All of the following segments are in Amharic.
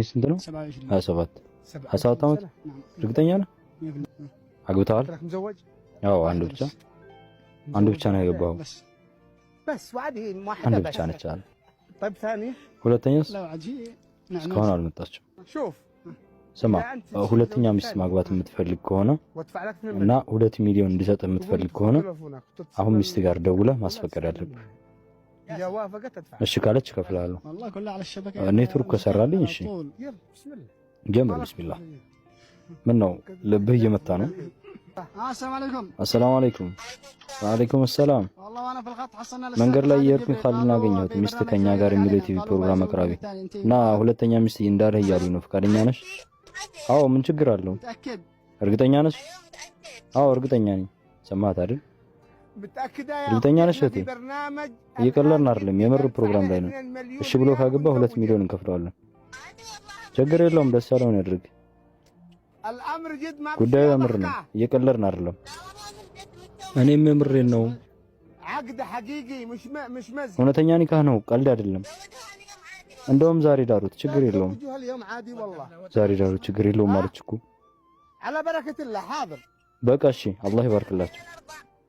ስንት ነው? 27 27 ዓመት እርግጠኛ ነህ? አግብተዋል? አዎ አንድ ብቻ ነው ያገባው። አንድ ብቻ ነች አለ። ሁለተኛስ እስካሁን አልመጣችም። ስማ ሁለተኛ ሚስት ማግባት የምትፈልግ ከሆነ እና 2 ሚሊዮን እንዲሰጥ የምትፈልግ ከሆነ አሁን ሚስት ጋር ደውለህ ማስፈቀድ አለብህ። እሺ ካለች እከፍልሃለሁ። ኔትወርክ ከሰራልኝ እሺ ጀምር። ቢስሚላህ ምን ነው ልብህ እየመታ ነው? አሰላሙ አለይኩም። ወአለይኩም ሰላም። መንገድ ላይ የሄድኩኝ ካልን አገኘሁት ሚስት ከኛ ጋር የሚለው ቲቪ ፕሮግራም አቅራቢ እና ሁለተኛ ሚስት እንዳለህ እያሉኝ ነው። ፈቃደኛ ነሽ? አዎ ምን ችግር አለው? እርግጠኛ ነሽ? አዎ እርግጠኛ ነኝ። ሰማት አይደል? እርግጠኛ ነሽ? እህቴ እየቀለድን አይደለም፣ የምር ፕሮግራም ላይ ነው። እሺ ብሎ ካገባ 2 ሚሊዮን እንከፍለዋለን። ችግር የለውም፣ ደስ ያለውን ያድርግ። ጉዳዩ የምር ነው፣ እየቀለድን አይደለም። እኔም የምሬን ነው። እውነተኛ ኒካህ ነው፣ ቀልድ አይደለም። እንደውም ዛሬ ዳሩት፣ ችግር የለውም። ዛሬ ዳሩት፣ ችግር የለውም ማለች እኮ። በቃ እሺ፣ አላህ ይባርክላችሁ።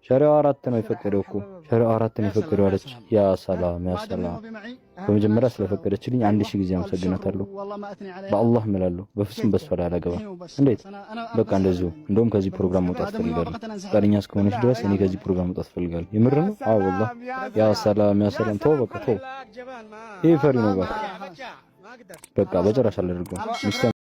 ሸሪዓው 4 ነው የፈቀደው እኮ፣ ሸሪዓው 4 ነው የፈቀደው አለች። ያ ሰላም ያ ሰላም። በመጀመሪያ ስለፈቀደችልኝ 1000 ጊዜ አመሰግናታለሁ። በአላህ እምላለሁ በፍጹም በሷ ላይ አላገባም። እንዴት? በቃ እንደዚሁ። እንደውም ከዚህ ፕሮግራም መውጣት ፈልጋለሁ። ፈቃደኛ እስከሆነች ድረስ እኔ ከዚህ ፕሮግራም መውጣት ፈልጋለሁ። የምር ነው? አዎ ወላሂ። ያ ሰላም ያ ሰላም። ተው በቃ ተው። ይሄ ፈሪ ነው። በቃ በጭራሽ አላደርገውም።